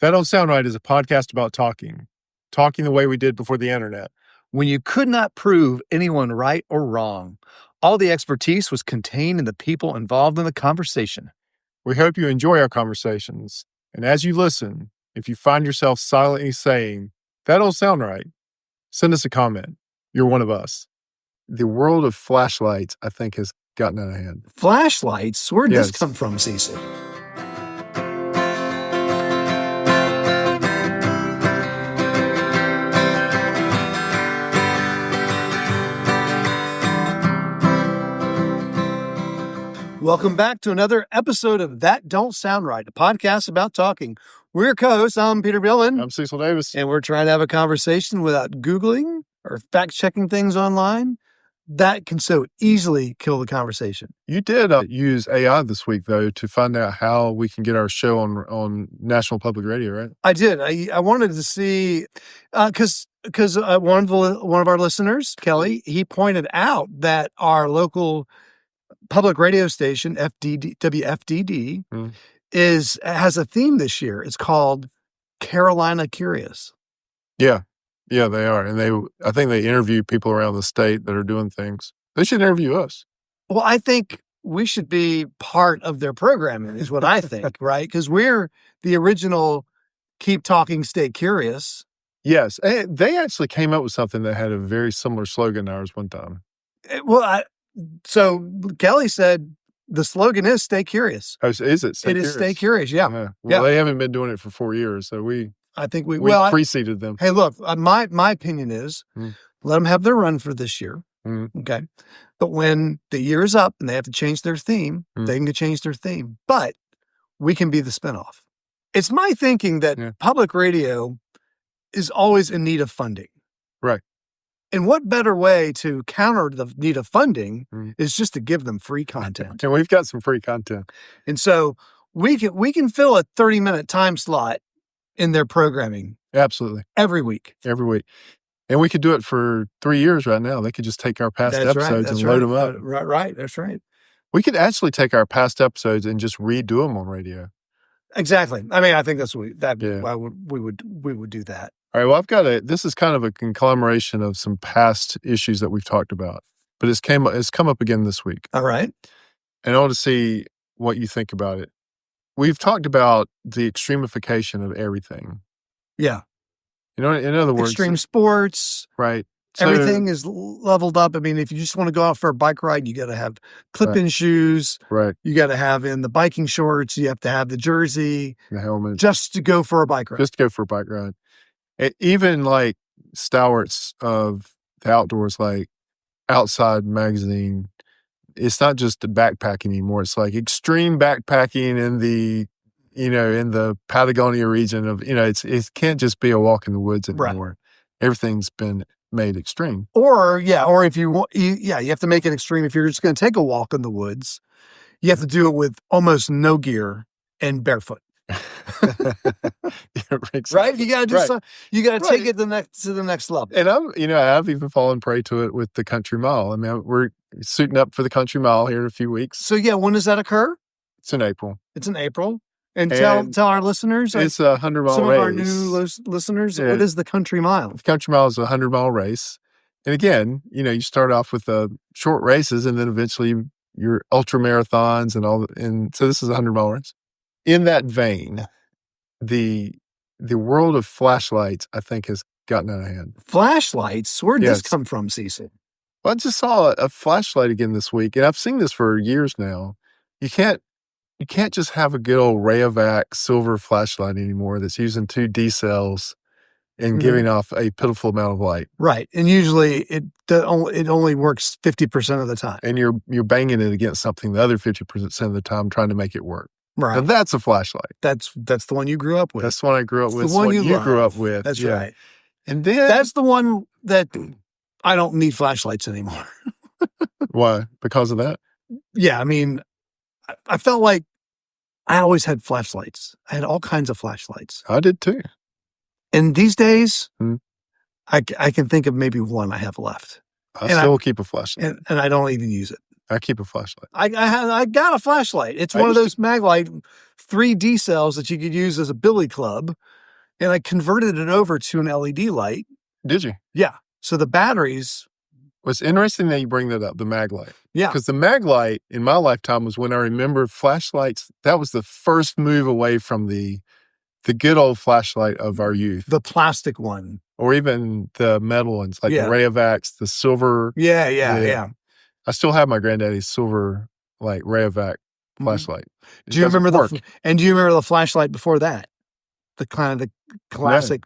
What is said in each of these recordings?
That Don't Sound Right is a podcast about talking the way we did before the internet. When you could not prove anyone right or wrong, all the expertise was contained in the people involved in the conversation. We hope you enjoy our conversations. And as you listen, if you find yourself silently saying, "That don't sound right," send us a comment. You're one of us. The world of flashlights, I think, has gotten out of hand. Flashlights? Where'd Yes. this come from, Cecil? Welcome back to another episode of That Don't Sound Right, a podcast about talking. We're your co-hosts. I'm Peter Billin. I'm Cecil Davis. And we're trying to have a conversation without Googling or fact-checking things online. That can so easily kill the conversation. You did use AI this week, though, to find out how we can get our show on National Public Radio, right? I did. I wanted to see, because one of our listeners, Kelly, he pointed out that our local public radio station, WFDD, has a theme this year. It's called Carolina Curious. Yeah, they are. And I think they interview people around the state that are doing things. They should interview us. Well, I think we should be part of their programming is what I think, right? Because we're the original Keep Talking, Stay Curious. Yes. And they actually came up with something that had a very similar slogan to ours one time. So Kelly said the slogan is "Stay Curious." Oh, is it? It is "Stay Curious." Yeah. Well, they haven't been doing it for 4 years, so I think we preceded them. Hey, look, my opinion is let them have their run for this year, okay? But when the year is up and they have to change their theme, they can change their theme. But we can be the spinoff. It's my thinking that public radio is always in need of funding. Right. And what better way to counter the need of funding is just to give them free content. And we've got some free content. And so we can fill a 30-minute time slot in their programming. Absolutely. Every week. And we could do it for 3 years right now. They could just take our past episodes and load them up. Right. That's right. We could actually take our past episodes and just redo them on radio. Exactly. I mean, I think that's why we would do that. All right. Well, this is kind of a conglomeration of some past issues that we've talked about, but it's come up again this week. All right. And I want to see what you think about it. We've talked about the extremification of everything. Yeah. You know, in other words, extreme sports. Right. So, everything is leveled up. I mean, if you just want to go out for a bike ride, you got to have clip-in shoes. Right. You got to have in the biking shorts. You have to have the jersey. The helmet. Just to go for a bike ride. Even like stalwarts of the outdoors, like Outside Magazine, it's not just the backpacking anymore. It's like extreme backpacking in the Patagonia region of, it can't just be a walk in the woods anymore. Right. Everything's been made extreme. Or if you want, you have to make it extreme. If you're just going to take a walk in the woods, you have to do it with almost no gear and barefoot. Right? You got to do something. You got to take it to the next level. And I've even fallen prey to it with the Country Mile. I mean, we're suiting up for the Country Mile here in a few weeks. So when does that occur? It's in April. And tell our listeners. It's a 100-mile race. Some of our new listeners, what is the Country Mile? The Country Mile is a 100-mile race. And again, you start off with short races and then eventually your ultra marathons and so this is a 100-mile race. In that vein, the world of flashlights, I think, has gotten out of hand. Flashlights? Where'd this come from, Cecil? Well, I just saw a flashlight again this week, and I've seen this for years now. You can't just have a good old Rayovac silver flashlight anymore that's using 2 D cells and giving off a pitiful amount of light. Right, and usually it only works 50% of the time. And you're banging it against something the other 50% of the time, trying to make it work. Right. Now that's a flashlight. That's the one you grew up with. That's the one I grew up with. That's the one you grew up with. That's right. And then that's the one that I don't need flashlights anymore. Why? Because of that? Yeah. I mean, I felt like I always had flashlights. I had all kinds of flashlights. I did too. And these days, I can think of maybe one I have left. I still keep a flashlight. And I don't even use it. I keep a flashlight. I got a flashlight. It's one of those Maglite 3D cells that you could use as a billy club, and I converted it over to an LED light. Did you? Yeah. So the batteries. Well, it's interesting that you bring that up, the Maglite. Yeah. Because the Maglite in my lifetime was when I remember flashlights. That was the first move away from the good old flashlight of our youth. The plastic one. Or even the metal ones, like the Rayovacs, the silver. Yeah. I still have my granddaddy's silver, like Rayovac flashlight. Do you remember the flashlight before that? The kind of the classic.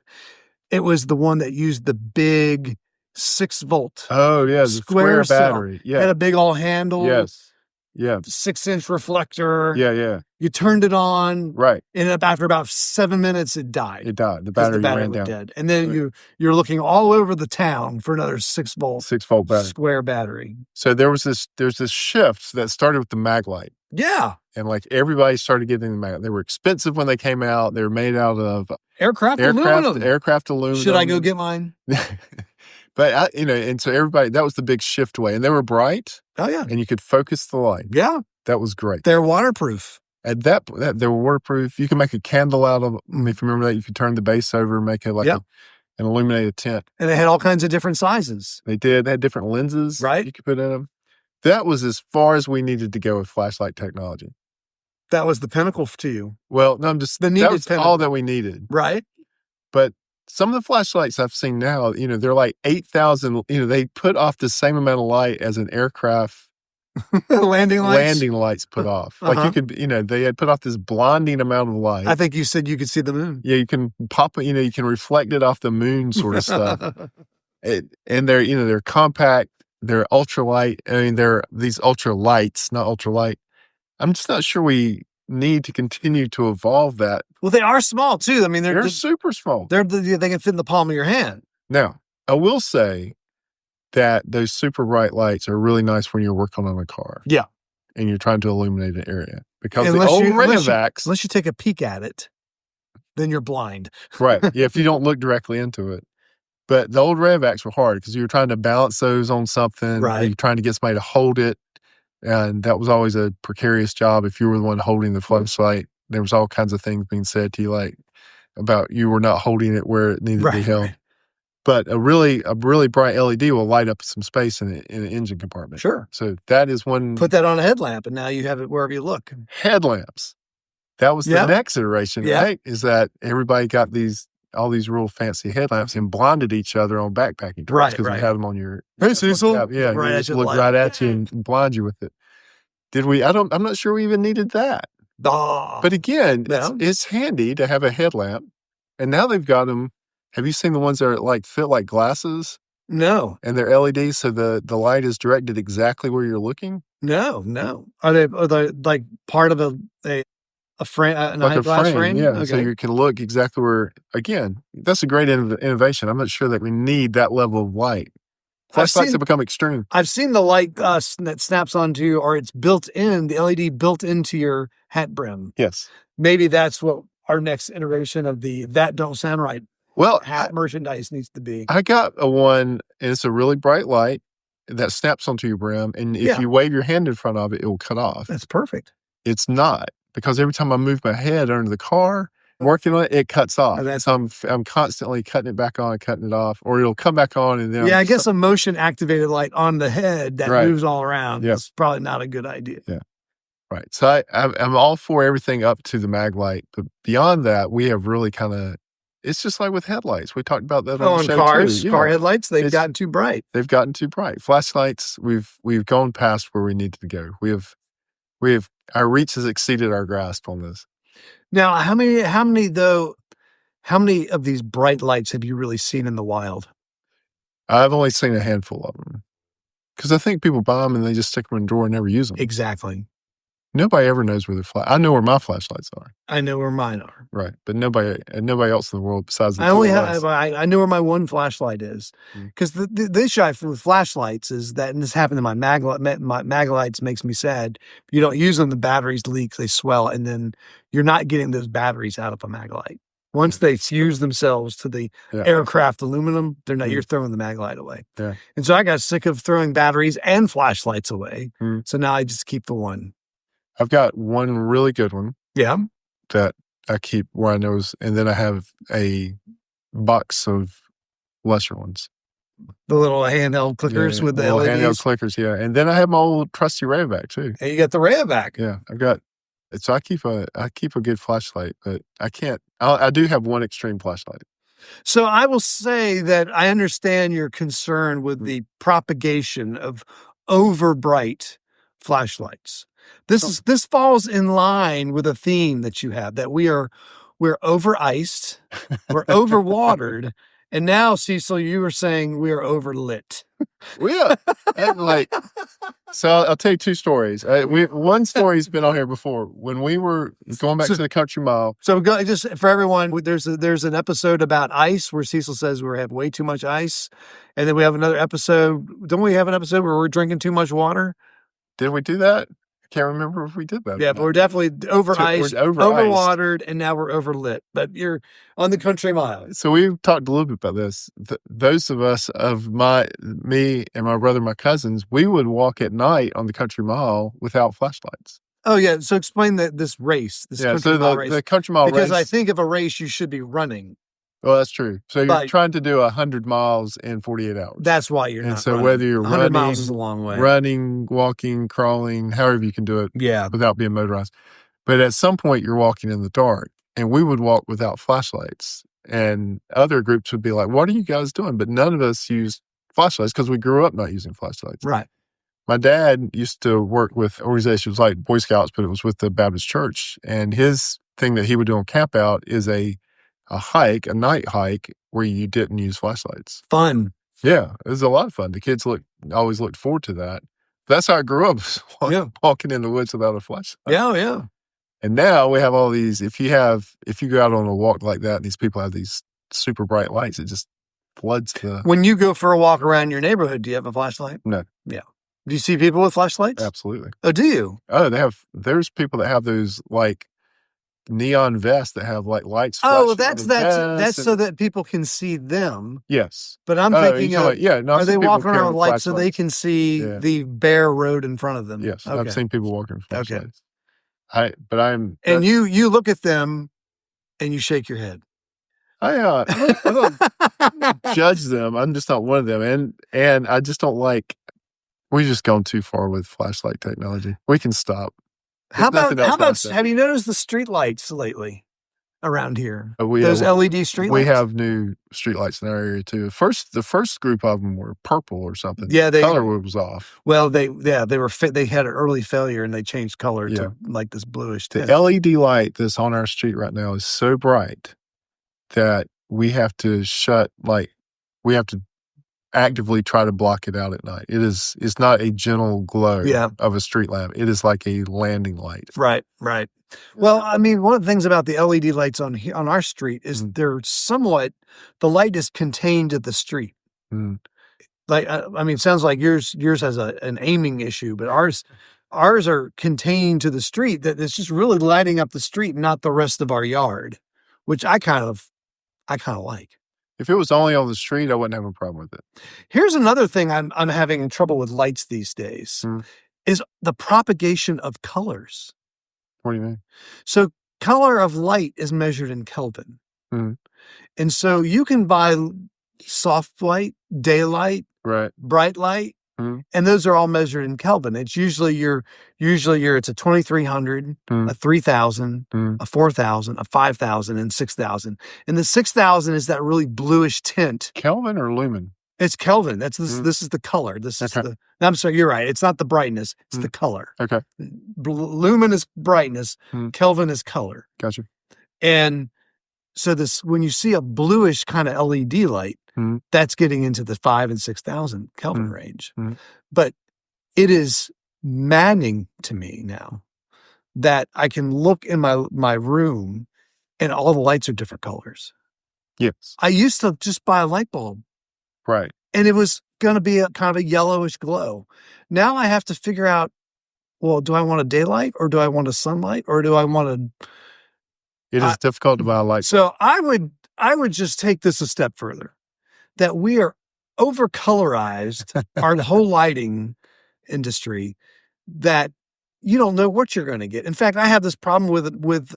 No. It was the one that used the big 6-volt. Oh yeah, the square battery. Yeah, had a big old handle. Yes. Yeah. 6-inch reflector. Yeah. You turned it on. Right. And after about 7 minutes, it died. The battery ran was down. dead. And then you're looking all over the town for another 6-volt battery. Square battery. So there's this shift that started with the Maglite. Yeah. And like everybody started getting the Maglite. They were expensive when they came out. They were made out of aircraft aluminum. Should I go get mine? But and so everybody, that was the big shift away. And they were bright. Oh yeah. And you could focus the light. Yeah. That was great. They're waterproof. At that they were waterproof. You can make a candle out of them. If you remember that, you could turn the base over and make it like an illuminated tent. And they had all kinds of different sizes. They did. They had different lenses you could put in them. That was as far as we needed to go with flashlight technology. That was the pinnacle to you. Well, no, that was pinnacle. All that we needed. Right. But some of the flashlights I've seen now, they're like 8,000, they put off the same amount of light as an aircraft landing lights put off. Like you could, they had put off this blinding amount of light. I think you said you could see the moon. Yeah, you can pop it, you can reflect it off the moon sort of stuff. And they're compact, they're ultralight. I mean, they're these ultralights, not ultralight. I'm just not sure we need to continue to evolve that. Well, they are small too. I mean, they're super small. They can fit in the palm of your hand. Now, I will say that those super bright lights are really nice when you're working on a car. Yeah. And you're trying to illuminate an area. Because the old Rayovacs... Unless you take a peek at it, then you're blind. Right. Yeah, if you don't look directly into it. But the old Rayovacs were hard because you were trying to balance those on something. Right. You're trying to get somebody to hold it. And that was always a precarious job. If you were the one holding the flashlight, there was all kinds of things being said to you, like about you were not holding it where it needed to be held. But a really bright LED will light up some space in an engine compartment. Sure. So that is one. Put that on a headlamp, and now you have it wherever you look. Headlamps. That was the next iteration, right? Is that everybody got all these real fancy headlamps and blinded each other on backpacking trips because you had them on your. Hey, Cecil. Yeah, right, just look right at you and blind you with it. Did we? I'm not sure we even needed that. But again, it's handy to have a headlamp, and now they've got them. Have you seen the ones that are fit like glasses? No. And they're LEDs, so the light is directed exactly where you're looking? No. Are they like part of a frame, an eyeglass frame? Yeah, okay. So you can look exactly where, again, that's a great innovation. I'm not sure that we need that level of light. Flashlights have become extreme. I've seen the light that snaps onto, or it's built in, the LED built into your hat brim. Yes. Maybe that's what our next iteration of that don't sound right. Well, hat merchandise needs to be. I got one, and it's a really bright light that snaps onto your brim, and if you wave your hand in front of it, it will cut off. That's perfect. It's not, because every time I move my head under the car, working on it, it cuts off. So I'm constantly cutting it back on, cutting it off, or it'll come back on, and then I guess a motion activated light on the head that moves all around is probably not a good idea. Yeah. Right. So I'm all for everything up to the Maglite, but beyond that, we have really kind of. It's just like with headlights. We talked about that on the show cars, too. Car headlights, they've gotten too bright. They've gotten too bright. Flashlights, we've gone past where we needed to go. We have our reach has exceeded our grasp on this. Now, how many of these bright lights have you really seen in the wild? I've only seen a handful of them. Because I think people buy them and they just stick them in a drawer and never use them. Exactly. Nobody ever knows where I know where my flashlights are. I know where mine are. Right. But nobody else in the world besides the I know where my one flashlight is. Because the issue with flashlights is that, and this happened to my Maglites, makes me sad. If you don't use them, the batteries leak, they swell, and then you're not getting those batteries out of a Maglite. Once they fuse themselves to the aircraft aluminum, they're not. You're throwing the mag light away. Yeah. And so I got sick of throwing batteries and flashlights away. So now I just keep the one. I've got one really good one. Yeah. That I keep where I know is, and then I have a box of lesser ones. The little handheld clickers with the LEDs. Handheld clickers, yeah. And then I have my old trusty Rayovac too. And you got the Rayovac. Yeah, I've got. So I keep a good flashlight, but I can't. I do have one extreme flashlight. So I will say that I understand your concern with the propagation of over bright flashlights. This falls in line with a theme that you have, that we're over iced, we're over watered, and now, Cecil, you were saying we are overlit. Yeah, and so I'll tell you two stories. One story's been on here before when we were going back to the country mile. So just for everyone, there's an episode about ice where Cecil says we have way too much ice, and then we have another episode. Don't we have an episode where we're drinking too much water? Did we do that? I can't remember if we did that. Yeah, but we're definitely over iced, over watered, and now we're overlit. But you're on the country mile. So we talked a little bit about this. Those of us me and my brother, my cousins, we would walk at night on the country mile without flashlights. Oh yeah. So explain this race. The country mile race. Because I think of a race you should be running. Well, that's true. So you're trying to do 100 miles in 48 hours. That's why you're not. And so running. whether you're 100 miles is a long way. Running, walking, crawling, however you can do it, without being motorized. But at some point, you're walking in the dark, and we would walk without flashlights. And other groups would be like, "What are you guys doing?" But none of us used flashlights because we grew up not using flashlights. Right. My dad used to work with organizations like Boy Scouts, but it was with the Baptist Church. And his thing that he would do on camp out is a night hike where you didn't use flashlights. Fun. Yeah, it was a lot of fun. The kids always looked forward to that. That's how I grew up, walking in the woods without a flashlight. Yeah, yeah. And now we have all these, if you go out on a walk like that, and these people have these super bright lights, it just floods the... When you go for a walk around your neighborhood, do you have a flashlight? No. Yeah. Do you see people with flashlights? Absolutely. Oh, do you? Oh, there's people that have those neon vests that have lights. Oh, that's so that people can see them. Yes, but I'm thinking, are they walking around with lights so they can see the bare road in front of them? Yes, okay. I've seen people walking with flashlights. Okay, and you look at them and you shake your head. I don't judge them. I'm just not one of them, and I just don't like. We've just gone too far with flashlight technology. We can stop. How about have you noticed the street lights lately around here? Those LED street lights? We have new street lights in our area too. The first group of them were purple or something. Yeah, the color was off. Well, they had an early failure and they changed color to this bluish tint. The LED light that's on our street right now is so bright that we have to actively try to block it out at night. It's not a gentle glow of a street lamp. It is like a landing light. Right. Well, I mean, one of the things about the LED lights on our street is they're somewhat, the light is contained to the street. Mm. It sounds like yours has an aiming issue, but ours are contained to the street, that it's just really lighting up the street, not the rest of our yard, which I kind of like. If it was only on the street, I wouldn't have a problem with it. Here's another thing I'm having trouble with lights these days is the propagation of colors. What do you mean? So color of light is measured in Kelvin. Mm. And so you can buy soft light, daylight, bright light, and those are all measured in Kelvin. It's usually it's a 2300, a 3000, a 4000, a 5000, and 6000. And the 6000 is that really bluish tint. Kelvin or lumen? It's Kelvin. This is the color. I'm sorry, you're right. It's not the brightness, it's the color. Okay. Lumen is brightness, Kelvin is color. Gotcha. And so when you see a bluish kind of LED light, that's getting into the 5,000 and 6,000 Kelvin range. But it is maddening to me now that I can look in my room and all the lights are different colors. Yes. I used to just buy a light bulb. Right. And it was going to be a kind of a yellowish glow. Now I have to figure out, well, do I want a daylight or do I want a sunlight or do I want It is difficult to buy a light bulb. So I would just take this a step further, that we are over-colorized, our whole lighting industry, that you don't know what you're going to get. In fact, I have this problem with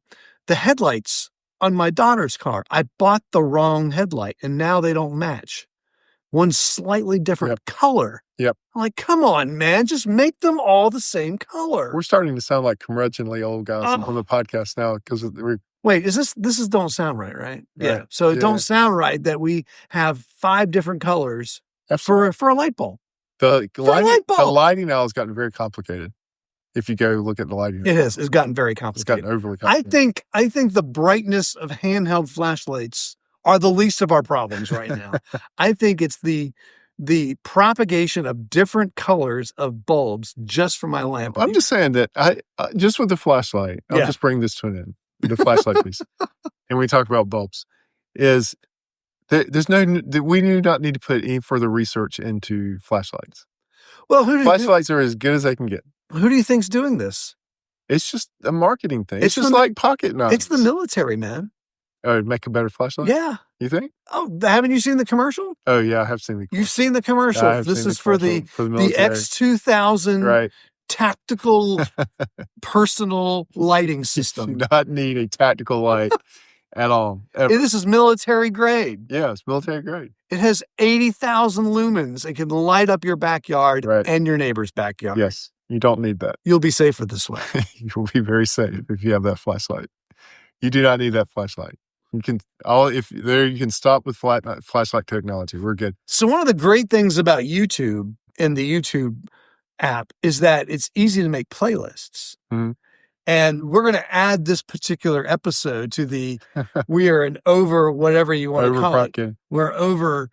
the headlights on my daughter's car. I bought the wrong headlight, and now they don't match. One's slightly different color. Yep. I'm like, come on, man, just make them all the same color. We're starting to sound like curmudgeonly old guys on the podcast now because we're. Wait, this is don't sound right, right? Yeah. Right. So it don't sound right that we have 5 different colors for a light bulb. The lighting now has gotten very complicated. If you go look at the lighting, it's gotten very complicated. It's gotten overly complicated. I think the brightness of handheld flashlights are the least of our problems right now. I think it's the propagation of different colors of bulbs just for my lamp. I'm just saying that just with the flashlight, I'll just bring this to an end. The flashlight piece, and we talk about bulbs. Is there's we do not need to put any further research into flashlights. Well, flashlights are as good as they can get. Who do you think's doing this? It's just a marketing thing. It's just like pocket knives. It's the military, man. Oh, it'd make a better flashlight? Yeah. You think? Oh, haven't you seen the commercial? Oh, yeah, I have seen the commercial. You've seen the commercial. This is for the X2000 tactical personal lighting system. You do not need a tactical light at all. This is military grade. Yeah, it's military grade. It has 80,000 lumens. It can light up your backyard and your neighbor's backyard. Yes, you don't need that. You'll be safer this way. You'll be very safe if you have that flashlight. You do not need that flashlight. You can stop with flashlight technology. We're good. So one of the great things about YouTube and the YouTube app is that it's easy to make playlists. Mm-hmm. And we're going to add this particular episode to the we are an over whatever you want to call it. We're over.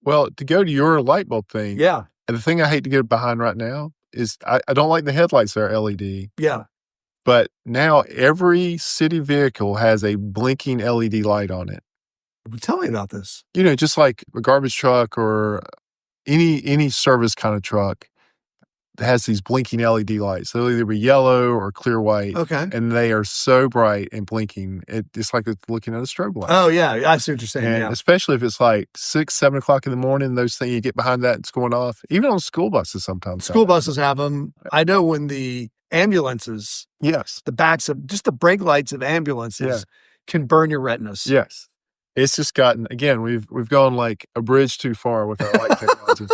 Well, to go to your light bulb thing. Yeah. And the thing I hate to get behind right now is I don't like the headlights that are LED. Yeah. But now every city vehicle has a blinking LED light on it. Tell me about this. Just like a garbage truck or any service kind of truck that has these blinking LED lights. They'll either be yellow or clear white. Okay. And they are so bright and blinking. It's like it's looking at a strobe light. Oh, yeah. I see what you're saying. And especially if it's like 6, 7 o'clock in the morning, those things, you get behind that, it's going off. Even on school buses sometimes. School buses have them. I know when the ambulances, the backs of just the brake lights of ambulances can burn your retinas. Yes. It's just gotten, again, we've gone like a bridge too far with our light technology.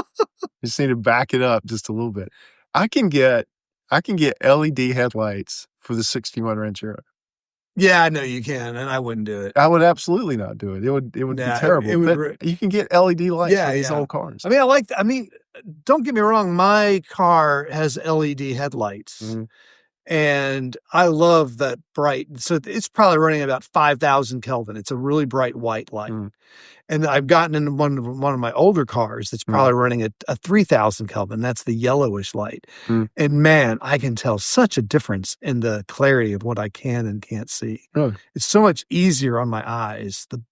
You just need to back it up just a little bit. I can get LED headlights for the 61 Ranchero. Yeah, I know you can, and I wouldn't do it. I would absolutely not do it. It would be terrible. But you can get LED lights for these old cars. I mean, don't get me wrong. My car has LED headlights, and I love that bright. So it's probably running about 5,000 Kelvin. It's a really bright white light. And I've gotten into one of my older cars that's probably running a 3,000 Kelvin. That's the yellowish light. And man, I can tell such a difference in the clarity of what I can and can't see. Really? It's so much easier on my eyes. The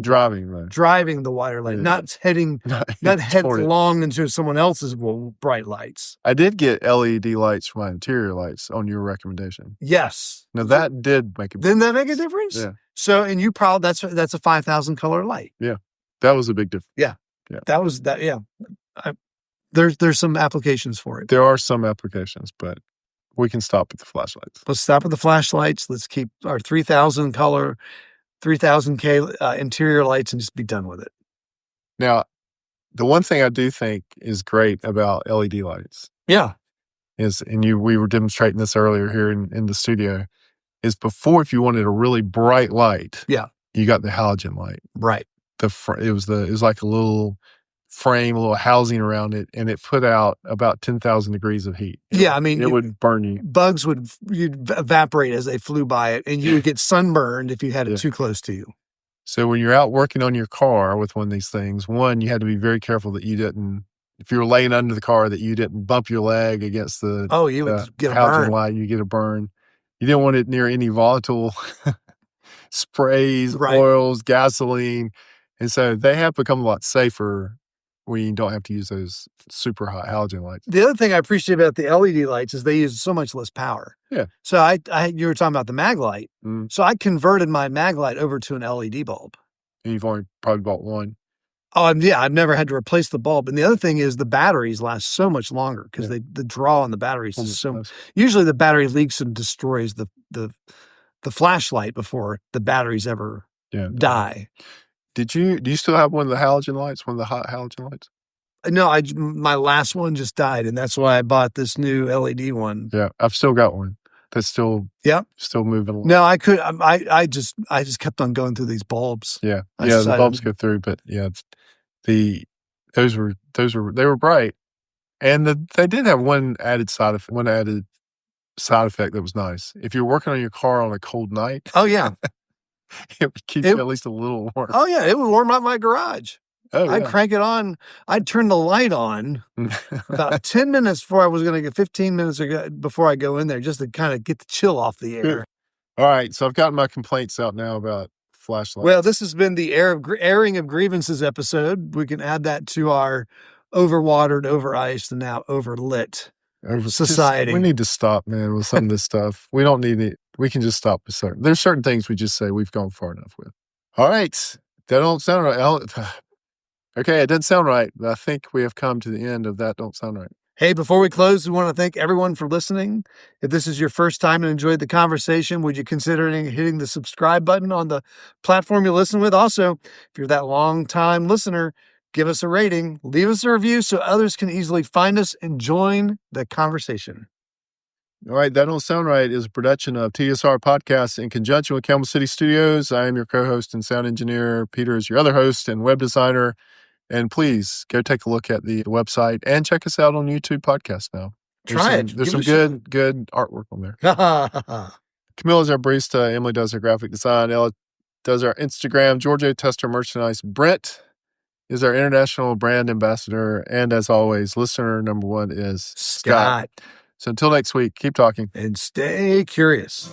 driving the wider light, not headlong into someone else's bright lights. I did get LED lights for my interior lights on your recommendation. Yes. Now that did make a difference. Didn't that make a difference? Yeah. So, and you probably, that's a 5,000 color light. Yeah. That was a big difference. Yeah. That was that. Yeah. There's some applications for it. There are some applications, but we can stop with the flashlights. Let's stop with the flashlights. Let's keep our 3,000 color, 3,000K interior lights and just be done with it. Now, the one thing I do think is great about LED lights. Yeah. We were demonstrating this earlier here in the studio, is before, if you wanted a really bright light, you got the halogen light. Right. It was like a little frame, a little housing around it, and it put out about 10,000 degrees of heat. It would burn you. Bugs you'd evaporate as they flew by it, and you would get sunburned if you had it too close to you. So when you're out working on your car with one of these things, one, you had to be very careful that you didn't, if you were laying under the car, that you didn't bump your leg against the you would get a halogen burn. light. You get a burn. You didn't want it near any volatile sprays, oils, gasoline. And so they have become a lot safer when you don't have to use those super hot halogen lights. The other thing I appreciate about the LED lights is they use so much less power. Yeah. So you were talking about the mag light. So I converted my mag light over to an LED bulb. And you've only probably bought one. Oh, yeah, I've never had to replace the bulb. And the other thing is the batteries last so much longer because the draw on the batteries is so. Usually the battery leaks and destroys the flashlight before the batteries ever die. Do you still have one of the halogen lights, one of the hot halogen lights? No, my last one just died, and that's why I bought this new LED one. Yeah, I've still got one that's still moving along. No, I just kept on going through these bulbs. Yeah, the bulbs go through, but they were bright, and they did have one added side effect that was nice. If you're working on your car on a cold night, oh yeah, it would keep you at least a little warm. Oh yeah, it would warm up my garage. Oh, yeah. I'd crank it on. I'd turn the light on about 10 minutes before I was going to get 15 minutes before I go in there just to kind of get the chill off the air. All right. So I've gotten my complaints out now about flashlights. Well, this has been the airing of grievances episode. We can add that to our overwatered, over-iced, and now overlit society. We need to stop, man, with some of this stuff. We don't need it. We can just stop with there's certain things we just say we've gone far enough with. All right. That don't sound right. Okay, it didn't sound right, but I think we have come to the end of that don't sound right. Hey, before we close, we want to thank everyone for listening. If this is your first time and enjoyed the conversation, would you consider hitting the subscribe button on the platform you listen with? Also, if you're that long-time listener, give us a rating, leave us a review so others can easily find us and join the conversation. All right, That Don't Sound Right is a production of TSR Podcasts in conjunction with Campbell City Studios. I am your co-host and sound engineer. Peter is your other host and web designer. And please go take a look at the website and check us out on YouTube Podcast now. There's some good artwork on there. Camilla's our barista. Emily does our graphic design. Ella does our Instagram. Georgia tests our merchandise. Brent is our international brand ambassador. And as always, listener number one is Scott. So until next week, keep talking. And stay curious.